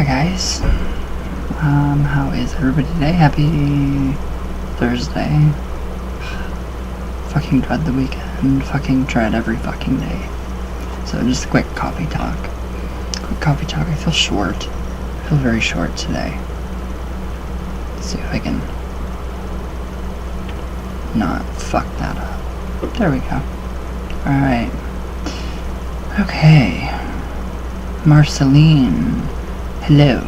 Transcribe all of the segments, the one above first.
Hi guys. How is everybody today? Happy Thursday. Fucking dread the weekend. Fucking dread every fucking day. So just a quick coffee talk. I feel short. I feel very short today. Let's see if I can not fuck that up. There we go. Alright. Okay. Marceline. Hello.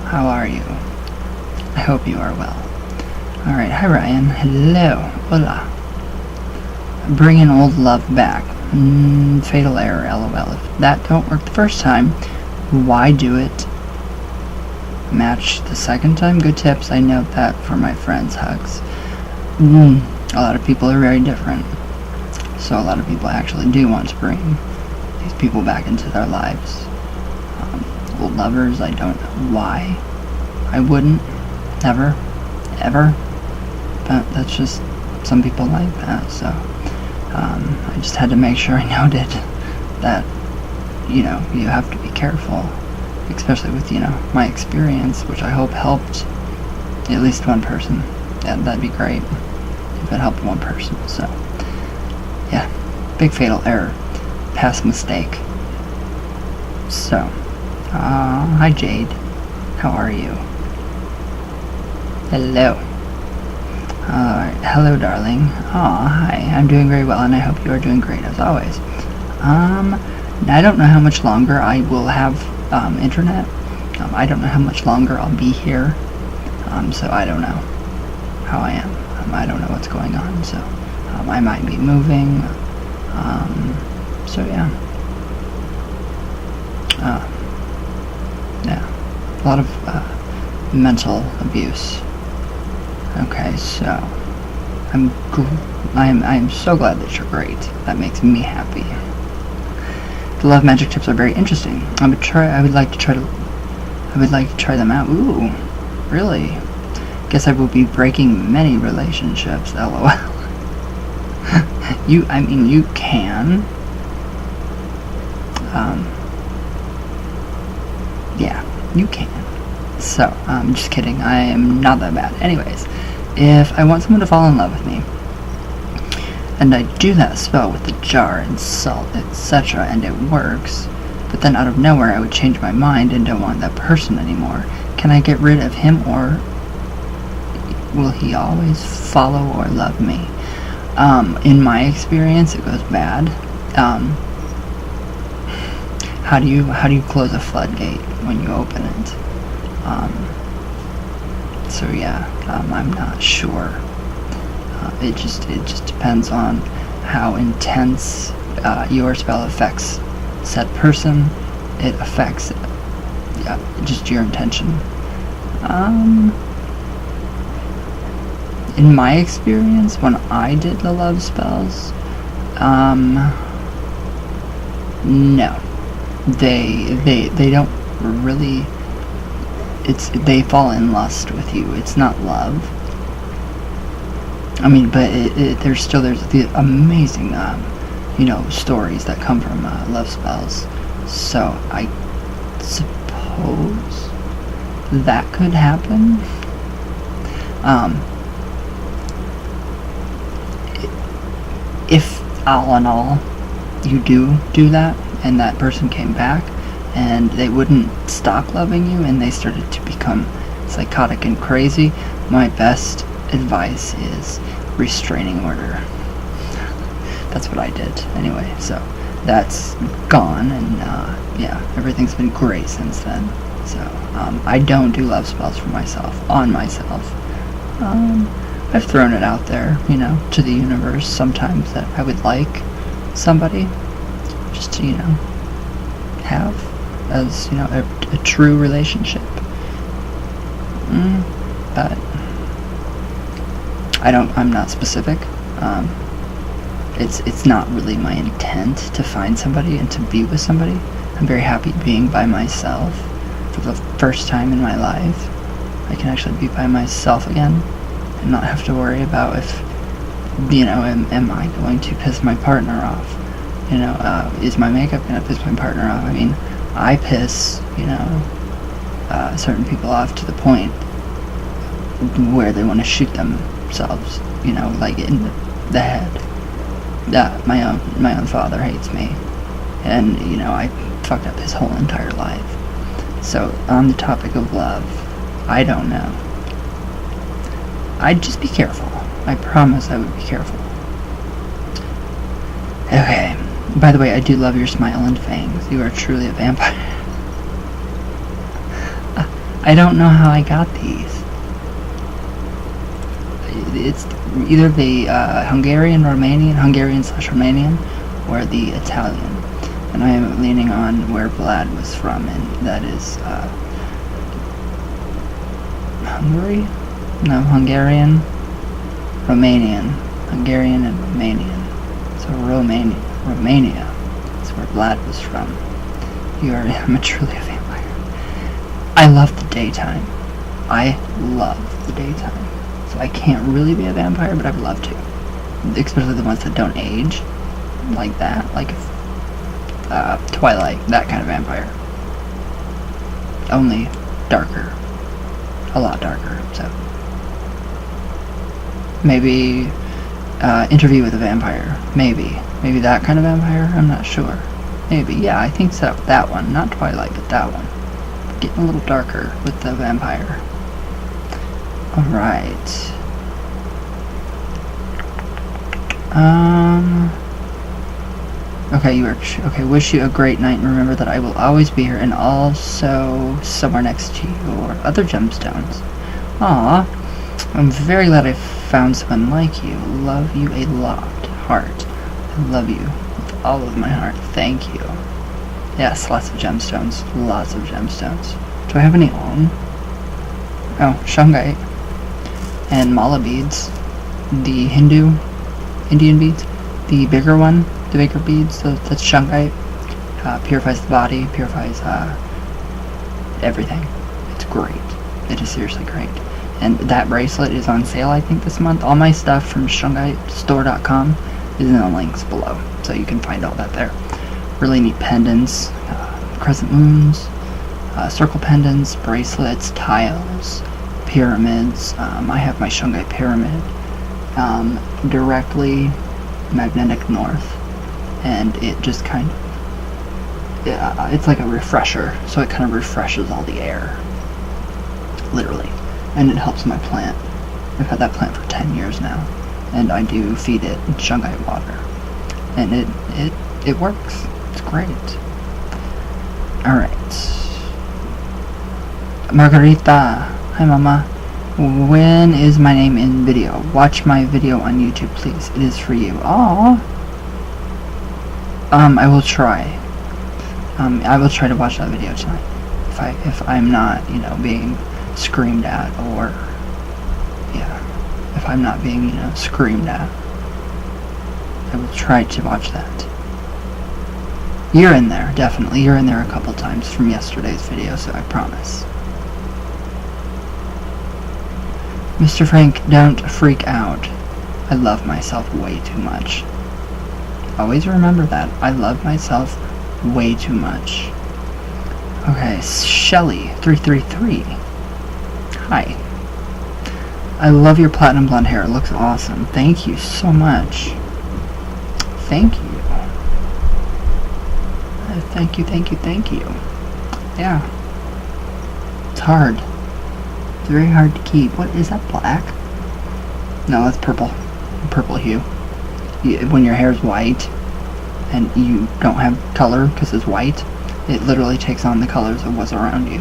How are you? I hope you are well. Alright, hi Ryan. Hello. Hola. Bringing old love back. Fatal error, lol. If that don't work the first time, why do it? Match the second time? Good tips. I note that for my friends. Hugs. A lot of people are very different. So a lot of people actually do want to bring these people back into their lives. Old lovers, I don't know why. I wouldn't. Never. Ever. But that's just, some people like that, so I just had to make sure I noted that, you have to be careful, especially with, my experience, which I hope helped at least one person. Yeah, that'd be great if it helped one person, so, yeah, big fatal error, past mistake. So, hi Jade, how are you? Hello. Hello darling. Hi, I'm doing very well and I hope you are doing great as always. I don't know how much longer I will have internet. I don't know how much longer I'll be here. So I don't know how I am. I don't know what's going on, so I might be moving. So yeah. Yeah. A lot of mental abuse. Okay, so I'm so glad that you're great. That makes me happy. The love magic tips are very interesting. I would like to try them out. Ooh, really? Guess I will be breaking many relationships. LOL. You can. Yeah, you can. So, I'm just kidding. I am not that bad. Anyways, if I want someone to fall in love with me, and I do that spell with the jar and salt, etc., and it works, but then out of nowhere I would change my mind and don't want that person anymore, can I get rid of him, or will he always follow or love me? In my experience, it goes bad. How do you close a floodgate when you open it? So yeah, I'm not sure. It just depends on how intense your spell affects said person. It affects just your intention. In my experience, when I did the love spells, no, they don't really. They fall in lust with you. It's not love. I mean, but there's the amazing, stories that come from love spells. So I suppose that could happen. If all in all you do that, and that person came back, and they wouldn't stop loving you, and they started to become psychotic and crazy, my best advice is restraining order. That's what I did anyway, so that's gone, and yeah, everything's been great since then. So I don't do love spells for myself, on myself. I've thrown it out there, to the universe sometimes, that I would like somebody just to, have as, a true relationship. But I'm not specific. It's not really my intent to find somebody and to be with somebody. I'm very happy being by myself for the first time in my life. I can actually be by myself again and not have to worry about if, am I going to piss my partner off? Is my makeup going to piss my partner off? I mean, I piss, certain people off to the point where they want to shoot themselves, you know, like in the head. My own father hates me, and you know, I fucked up his whole entire life. So on the topic of love, I don't know. I'd just be careful. I promise I would be careful. Okay. By the way, I do love your smile and fangs. You are truly a vampire. I don't know how I got these. It's either the Hungarian/Romanian, or the Italian. And I am leaning on where Vlad was from, and that is Hungary? No, Hungarian, Romanian. Hungarian and Romanian. So Romania is where Vlad was from. You are truly a vampire. I love the daytime. I love the daytime. So I can't really be a vampire, but I would love to. Especially the ones that don't age. Like that. Like Twilight. That kind of vampire. Only darker. A lot darker. So maybe Interview with a Vampire. Maybe that kind of vampire. I'm not sure. Maybe. Yeah, I think so. That one. Not Twilight, but that one. Getting a little darker with the vampire. Alright. Okay, okay, wish you a great night, and remember that I will always be here, and also somewhere next to you, or other gemstones. Aww. I'm very glad I found someone like you. Love you a lot. Heart. I love you with all of my heart. Thank you. Yes, lots of gemstones. Lots of gemstones. Do I have any on? Oh, Shungite. And Mala beads. The Indian beads. The bigger one. The bigger beads. So that's Shungite. Purifies the body. Purifies everything. It's great. It is seriously great. And that bracelet is on sale, I think, this month. All my stuff from shungitestore.com is in the links below, so you can find all that there. Really neat pendants, crescent moons, circle pendants, bracelets, tiles, pyramids. I have my Shungite pyramid directly magnetic north, and it just kind of, it's like a refresher, so it kind of refreshes all the air, literally. And it helps my plant. I've had that plant for 10 years now, and I do feed it Shungite water, and it works. It's great. All right, Margarita. Hi, Mama. When is my name in video? Watch my video on YouTube, please. It is for you. Aww. I will try. I will try to watch that video tonight. If I'm not, you know, being screamed at, or if I'm not being, you know, screamed at, I will try to watch that. You're in there, definitely. You're in there a couple times from yesterday's video, so I promise. Mr. Frank, don't freak out. I love myself way too much. Always remember that. I love myself way too much. Okay, Shelly333. Hi. I love your platinum blonde hair. It looks awesome. Thank you so much. Thank you. Thank you, thank you, thank you. Yeah. It's hard. It's very hard to keep. What is that, black? No, that's purple. Purple hue. When your hair's white and you don't have color because it's white, it literally takes on the colors of what's around you.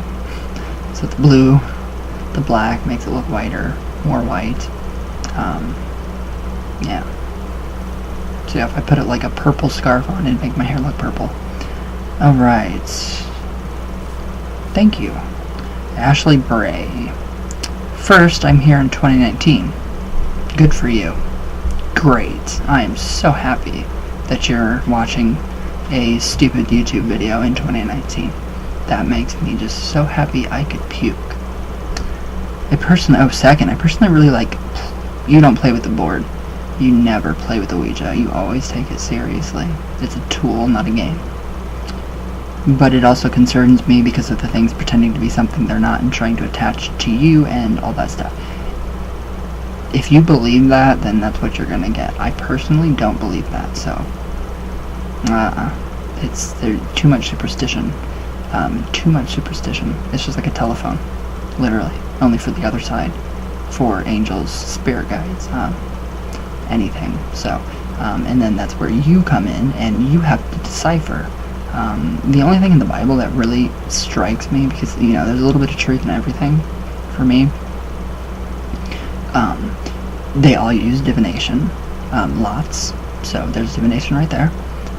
So the blue, the black makes it look whiter, more white. Yeah. So if I put it like a purple scarf on, it'd make my hair look purple. Alright. Thank you. Ashley Bray. First, I'm here in 2019. Good for you. Great. I am so happy that you're watching a stupid YouTube video in 2019. That makes me just so happy I could puke. Second, I personally really like, you don't play with the board. You never play with the Ouija. You always take it seriously. It's a tool, not a game. but it also concerns me because of the things pretending to be something they're not and trying to attach to you and all that stuff. If you believe that, then that's what you're gonna get. I personally don't believe that, so there's too much superstition. Too much superstition. It's just like a telephone, literally, only for the other side, for angels, spirit guides, anything. So, and then that's where you come in, and you have to decipher. The only thing in the Bible that really strikes me, because, you know, there's a little bit of truth in everything, for me, they all use divination, lots, so there's divination right there.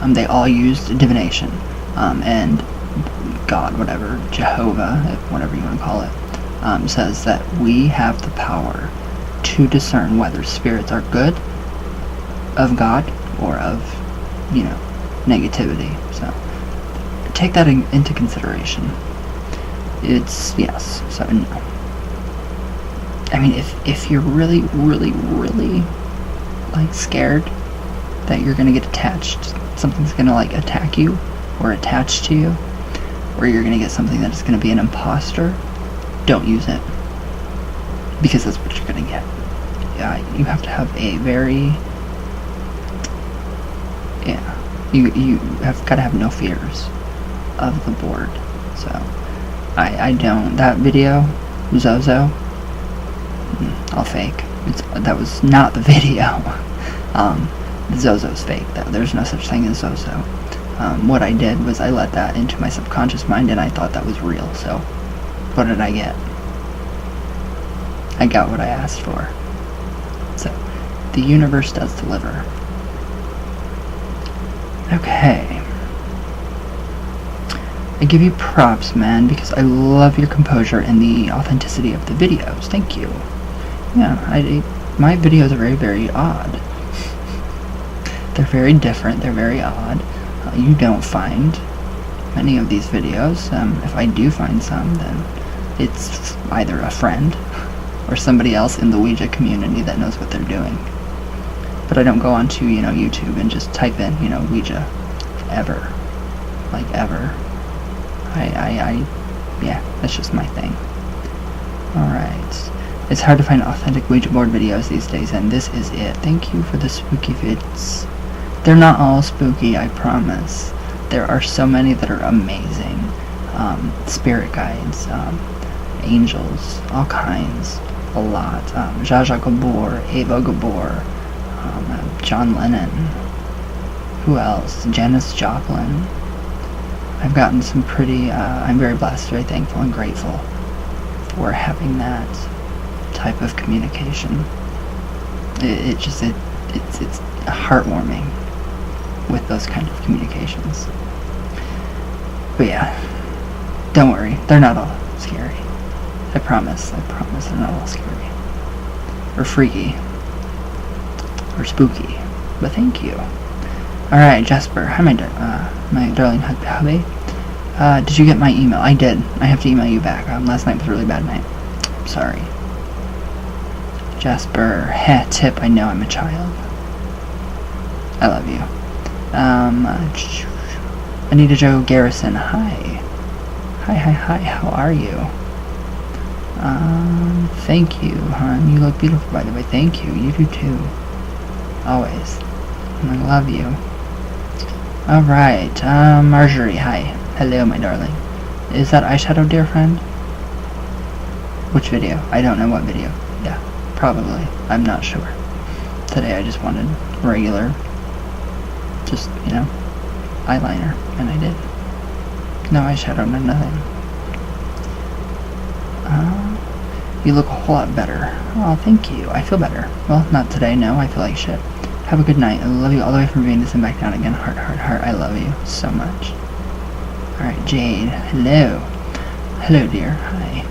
They all used divination, and God, whatever, Jehovah, whatever you want to call it, says that we have the power to discern whether spirits are good, of God, or of, you know, negativity. So take that into consideration. It's, yes, so no. I mean, if you're really, really, really, like, scared that you're gonna get attached, something's gonna, like, attack you, or attach to you, or you're gonna get something that is gonna be an imposter, don't use it. Because that's what you're gonna get. Yeah, you have to have a very, you have got to have no fears of the board. So I don't. That video, Zozo, I'll fake. That was not the video. Zozo's fake. There's no such thing as Zozo. What I did was I let that into my subconscious mind, and I thought that was real. So what did I get? I got what I asked for. So the universe does deliver. Okay. I give you props, man, because I love your composure and the authenticity of the videos. Thank you. Yeah, my videos are very, very odd. They're very different. They're very odd. You don't find many of these videos. If I do find some, then it's either a friend or somebody else in the Ouija community that knows what they're doing. But I don't go onto, you know, YouTube and just type in, you know, Ouija, ever. Like, ever. Yeah, that's just my thing. Alright. It's hard to find authentic Ouija board videos these days, and this is it. Thank you for the spooky vids. They're not all spooky, I promise. There are so many that are amazing. Spirit guides, angels, all kinds. A lot. Zsa Zsa Gabor, Ava Gabor, John Lennon. Who else? Janis Joplin. I've gotten some pretty, I'm very blessed, very thankful and grateful for having that type of communication. It's heartwarming with those kind of communications. But yeah, don't worry, they're not all scary. I promise they're not all scary. Or freaky. Or spooky. But thank you. Alright, Jasper. Hi, my darling hubby. Did you get my email? I did. I have to email you back. Last night was a really bad night. I'm sorry. Jasper. Heh, tip. I know I'm a child. I love you. Anita Joe Garrison. Hi. Hi. How are you? Thank you, hon. You look beautiful, by the way. Thank you. You do too. Always. And I love you. Alright, Marjorie, hi. Hello, my darling. Is that eyeshadow, dear friend? Which video? I don't know what video. Yeah, probably. I'm not sure. Today I just wanted regular, just, you know, eyeliner, and I did. No eyeshadow, no nothing. You look a whole lot better. Oh, thank you. I feel better. Well, not today, no. I feel like shit. Have a good night. I love you all the way from Venus and back down again. Heart. I love you so much. Alright, Jade. Hello. Hello, dear. Hi.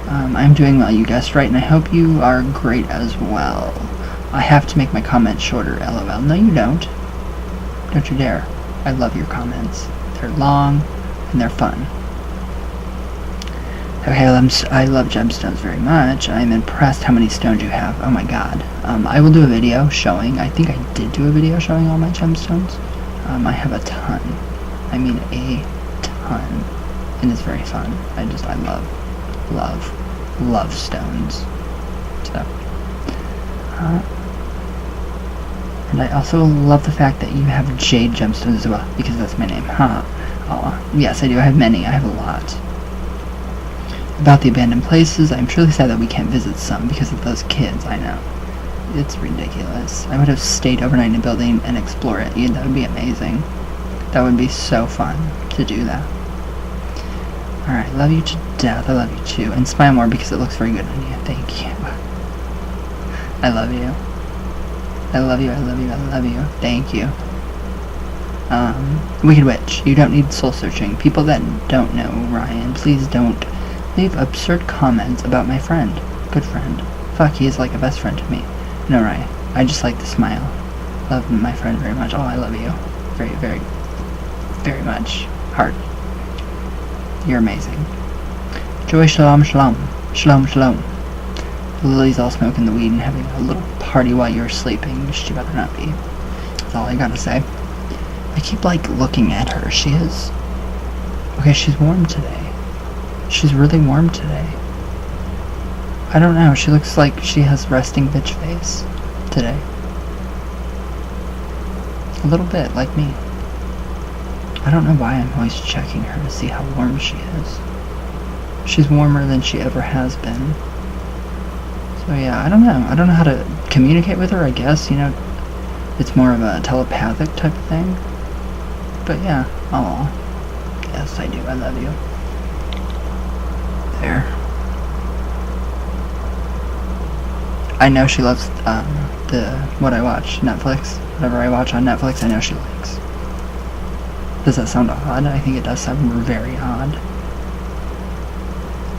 I'm doing well, you guessed right, and I hope you are great as well. I have to make my comments shorter, LOL. No, you don't. Don't you dare. I love your comments. They're long, and they're fun. Okay, I love gemstones very much. I'm impressed how many stones you have. Oh my god. I will do a video showing, I think I did do a video showing all my gemstones. I have a ton. I mean a ton, and it's very fun. I love stones. So, and I also love the fact that you have jade gemstones as well, because that's my name. Yes, I do. I have many. I have a lot. About the abandoned places, I'm truly sad that we can't visit some because of those kids. I know. It's ridiculous. I would have stayed overnight in a building and explore it. Yeah, that would be amazing. That would be so fun to do that. Alright, love you to death. I love you too. And smile more because it looks very good on you. Thank you. I love you. I love you, I love you, I love you. Thank you. Wicked Witch, you don't need soul searching. People that don't know Ryan, please don't leave absurd comments about my friend. Good friend. Fuck, he is like a best friend to me. No, Ryan, I just like to smile. Love my friend very much. Oh, I love you. Very, very, very much. Heart. You're amazing. Joy, shalom, shalom. Shalom, shalom. The lilies all smoking the weed and having a little party while you're sleeping. She better not be. That's all I gotta say. I keep, like, looking at her. She is... Okay, she's warm today. She's really warm today. I don't know. She looks like she has resting bitch face today. A little bit, like me. I don't know why I'm always checking her to see how warm she is. She's warmer than she ever has been. So yeah, I don't know. I don't know how to communicate with her, I guess. You know, it's more of a telepathic type of thing. But yeah, aw. Yes, I do. I love you. There. I know she loves what I watch, Netflix. Whatever I watch on Netflix, I know she likes. Does that sound odd? I think it does sound very odd.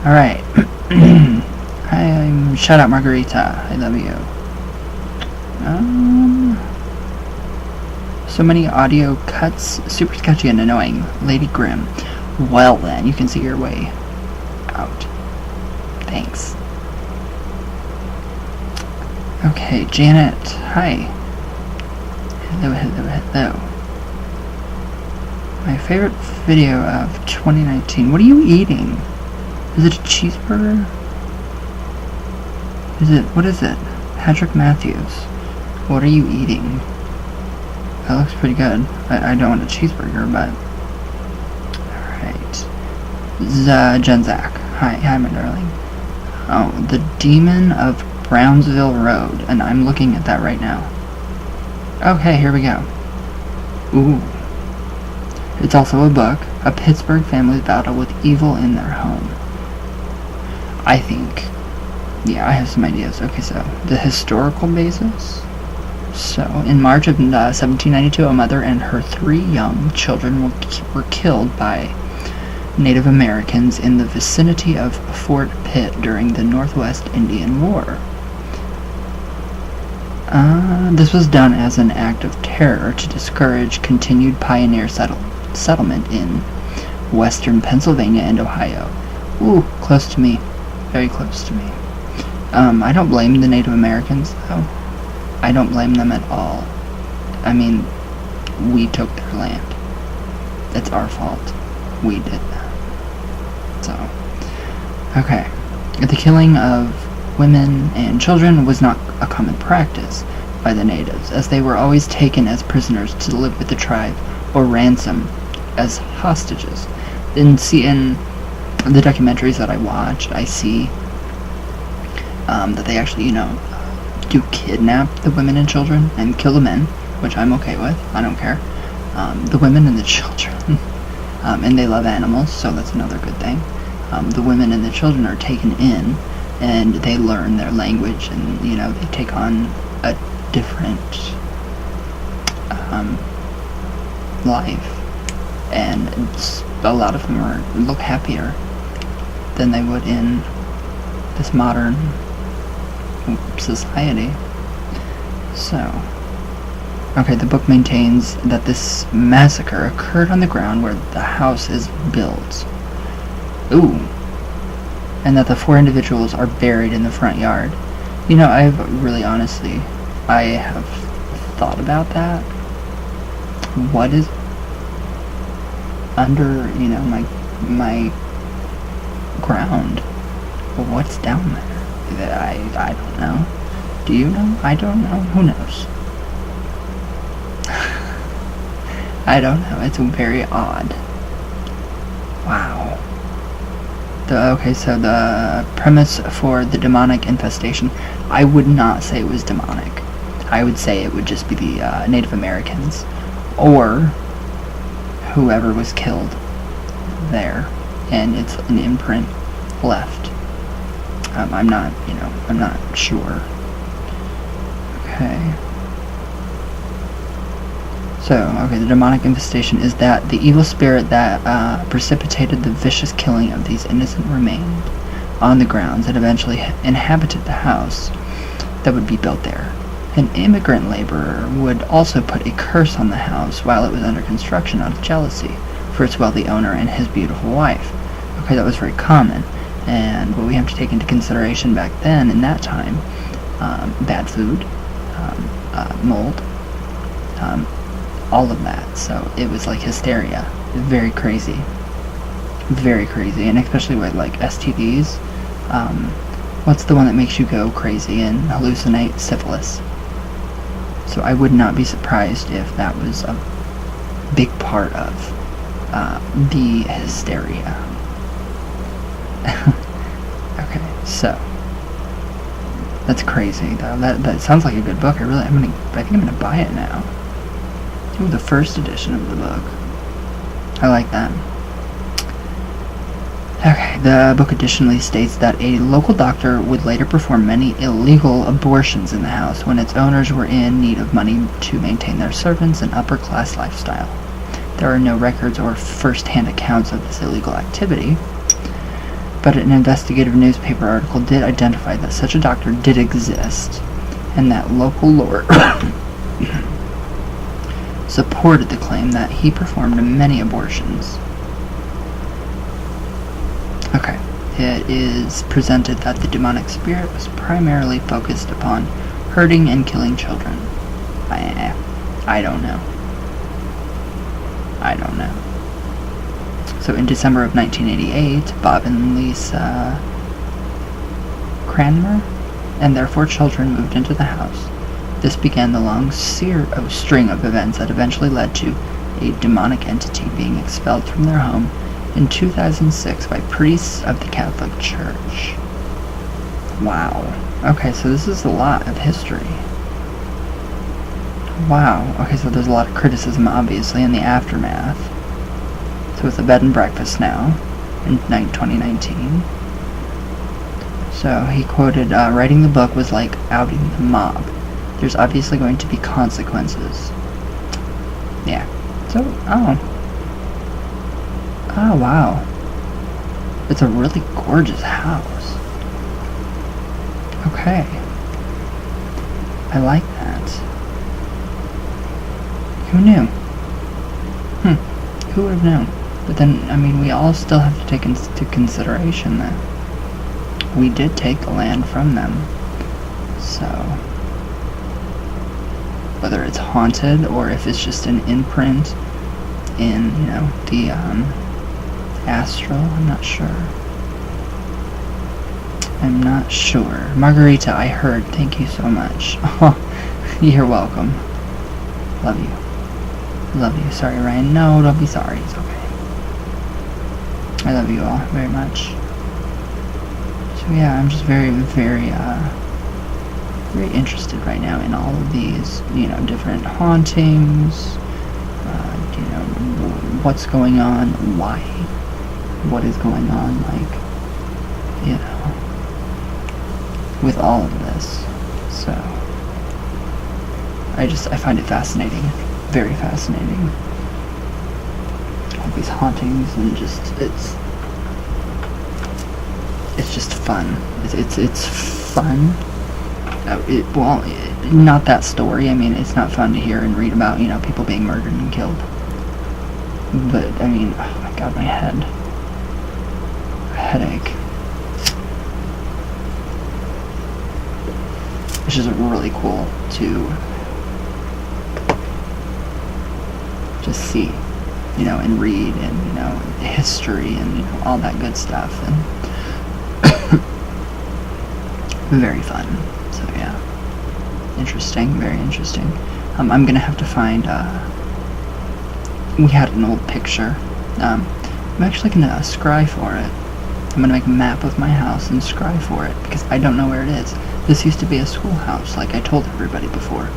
Alright. Hi, shout out Margarita. I love you. So many audio cuts. Super sketchy and annoying. Lady Grimm. Well then, you can see your way out. Thanks. Okay, Janet. Hi. Hello, hello, hello. My favorite video of 2019. What are you eating? Is it a cheeseburger? What is it? Patrick Matthews. What are you eating? That looks pretty good. I don't want a cheeseburger, but... Alright. Genzak. Hi, my darling. Oh, The Demon of Brownsville Road, and I'm looking at that right now. Okay, here we go. Ooh. It's also a book. A Pittsburgh family's battle with evil in their home. I think... Yeah, I have some ideas. Okay, so, the historical basis. So, in March of 1792, a mother and her 3 young children were killed by Native Americans in the vicinity of Fort Pitt during the Northwest Indian War. This was done as an act of terror to discourage continued pioneer settlement in western Pennsylvania and Ohio. Ooh, close to me. Very close to me. I don't blame the Native Americans, though. I don't blame them at all. I mean, we took their land. It's our fault. We did that. So, okay. The killing of women and children was not a common practice by the natives, as they were always taken as prisoners to live with the tribe or ransom as hostages. In the documentaries that I watched, I see that they actually, do kidnap the women and children and kill the men, which I'm okay with. I don't care. The women and the children, and they love animals, so that's another good thing. The women and the children are taken in, and they learn their language, and they take on a different life, and a lot of them look happier than they would in this modern society. So, okay, the book maintains that this massacre occurred on the ground where the house is built. Ooh. And that the 4 individuals are buried in the front yard. I have thought about that. under, you know, my ground. What's down there? I don't know. Do you know? I don't know. Who knows? I don't know. It's very odd. Wow. Okay, so the premise for the demonic infestation, I would not say it was demonic. I would say it would just be the Native Americans, or whoever was killed there, and it's an imprint left. I'm not sure. Okay. So, the demonic infestation is that the evil spirit that precipitated the vicious killing of these innocent remained on the grounds and eventually inhabited the house that would be built there. An immigrant laborer would also put a curse on the house while it was under construction out of jealousy for its wealthy owner and his beautiful wife. Okay, that was very common, and what we have to take into consideration back then, in that time, bad food, mold, all of that. So it was like hysteria. Very crazy. Very crazy. And especially with like STDs. What's the one that makes you go crazy and hallucinate? Syphilis. So I would not be surprised if that was a big part of the hysteria. Okay, so that's crazy though. That sounds like a good book. I think I'm gonna buy it now. Ooh, the first edition of the book. I like that. Okay, the book additionally states that a local doctor would later perform many illegal abortions in the house when its owners were in need of money to maintain their servants and upper-class lifestyle. There are no records or first-hand accounts of this illegal activity, but an investigative newspaper article did identify that such a doctor did exist, and that local lore supported the claim that he performed many abortions. Okay, it is presented that the demonic spirit was primarily focused upon hurting and killing children. I don't know. I don't know. So in December of 1988, Bob and Lisa Cranmer and their 4 children moved into the house. This began the long string of events that eventually led to a demonic entity being expelled from their home in 2006 by priests of the Catholic Church. Wow. Okay, so this is a lot of history. Wow. Okay, so there's a lot of criticism, obviously, in the aftermath. So it's a bed and breakfast now, in 2019. So he quoted, writing the book was like outing the mob. There's obviously going to be consequences. Yeah. So, oh wow. It's a really gorgeous house. Okay. I like that. Who knew? Who would have known? But then, I mean, we all still have to take into consideration that we did take the land from them. So, whether it's haunted or if it's just an imprint in, you know, the astral, I'm not sure. I'm not sure. Margarita, I heard. Thank you so much. You're welcome. Love you. Love you. Sorry, Ryan. No, don't be sorry. It's okay. I love you all very much. So yeah, I'm just very, very, very interested right now in all of these, you know, different hauntings, you know, what's going on, why, what is going on, like, you know, with all of this. So, I find it fascinating, very fascinating. All these hauntings and just, it's just fun. It's fun. Well, not that story. I mean, it's not fun to hear and read about, you know, people being murdered and killed. But, I mean, oh my god, my head. Headache. It's just really cool to just see and read and, history and, all that good stuff. And very fun. So yeah, interesting, very interesting. I'm gonna have to find, we had an old picture. I'm actually gonna scry for it. I'm gonna make a map of my house and scry for it, because I don't know where it is. This used to be a schoolhouse, like I told everybody before.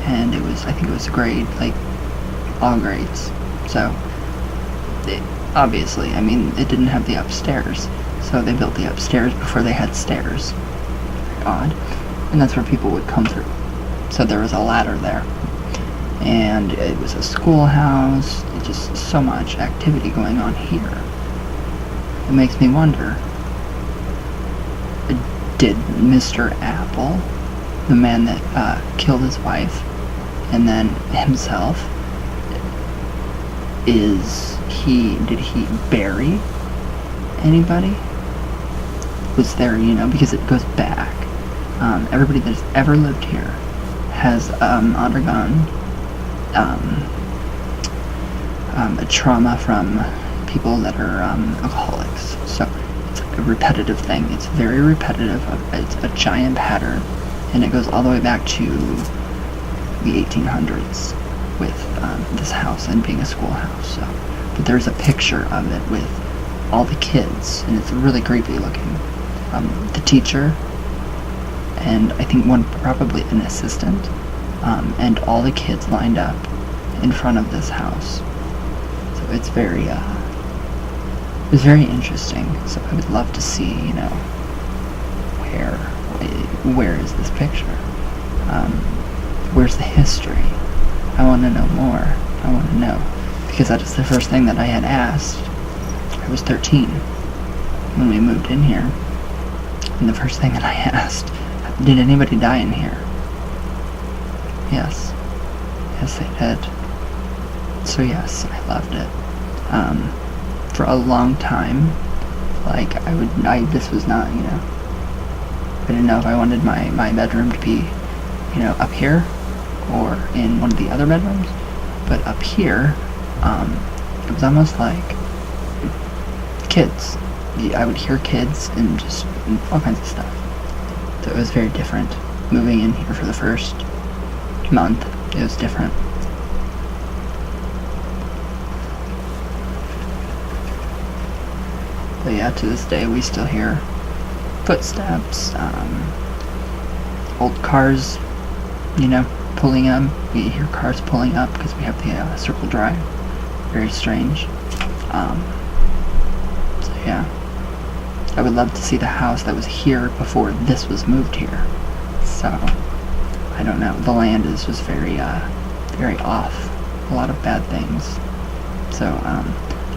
And I think it was grade, like, all grades. So, obviously, it didn't have the upstairs. So they built the upstairs before they had stairs. Very odd. And that's where people would come through. So there was a ladder there. And it was a schoolhouse. Just so much activity going on here. It makes me wonder, did Mr. Apple, the man that killed his wife, and then himself, did he bury anybody? Was there, because it goes back. Everybody that's ever lived here has undergone a trauma from people that are alcoholics. So it's like a repetitive thing. It's very repetitive. It's a giant pattern, and it goes all the way back to the 1800s with this house and being a schoolhouse. So, but there's a picture of it with all the kids, and it's really creepy looking. The teacher, and I think probably an assistant, and all the kids lined up in front of this house. So it's very interesting. So I would love to see, where is this picture? Where's the history? I want to know more. I want to know, because that is the first thing that I had asked. I was 13 when we moved in here, and the first thing that I asked, did anybody die in here? Yes, they did. So yes, I loved it. For a long time, like this was not, I didn't know if I wanted my bedroom to be, up here or in one of the other bedrooms, but up here, it was almost like kids. I would hear kids and just all kinds of stuff. So it was very different. Moving in here for the first month, it was different. But yeah, to this day we still hear footsteps, old cars, pulling up. We hear cars pulling up because we have the circle drive. Very strange. So yeah, I would love to see the house that was here before this was moved here. So I don't know. The land is just very off. A lot of bad things. So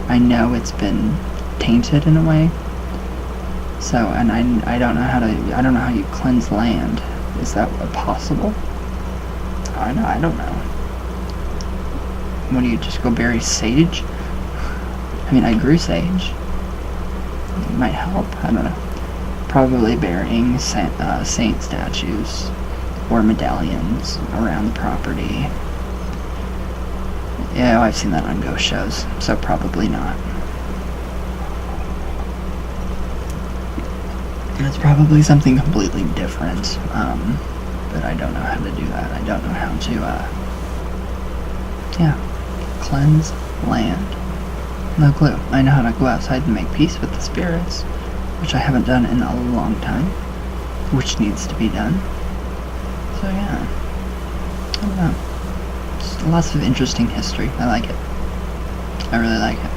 I know it's been tainted in a way. So, and I don't know how you cleanse land. Is that possible? I don't know. What do you just go bury sage? I grew sage. It might help. I don't know. Probably burying saint statues or medallions around the property. Yeah, I've seen that on ghost shows, so probably not. It's probably something completely different, but I don't know how to do that. I don't know how to, cleanse land. No clue. I know how to go outside and make peace with the spirits, which I haven't done in a long time, which needs to be done. So yeah, I don't know. Just lots of interesting history. I like it. I really like it.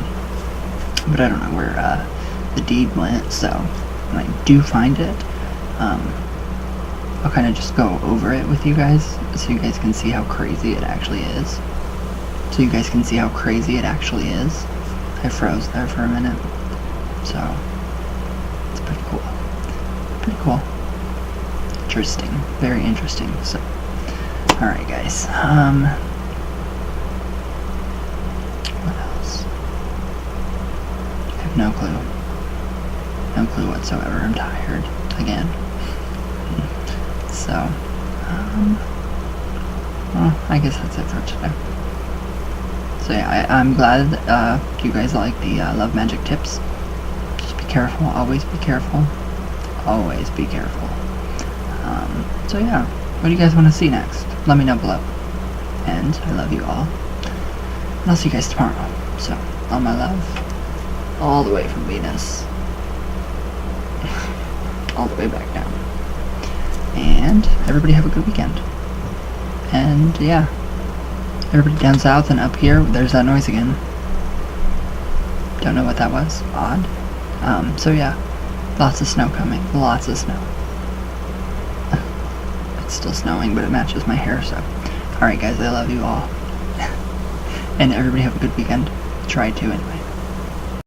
But I don't know where the deed went, so when I do find it, I'll kind of just go over it with you guys, so you guys can see how crazy it actually is. I froze there for a minute, so it's pretty cool. Interesting, very interesting. So, all right, guys. What else? I have no clue whatsoever. I'm tired again. So, well, I guess that's it for today. So yeah, I'm glad you guys like the love magic tips. Just be careful, always be careful. Always be careful. So yeah, what do you guys want to see next? Let me know below. And I love you all. And I'll see you guys tomorrow. So, all my love. All the way from Venus. All the way back down. And everybody have a good weekend. And yeah, everybody down south and up here, there's that noise again. Don't know what that was. Odd. So yeah, lots of snow coming. Lots of snow. It's still snowing, but it matches my hair, so. Alright guys, I love you all. And everybody have a good weekend. Try to anyway.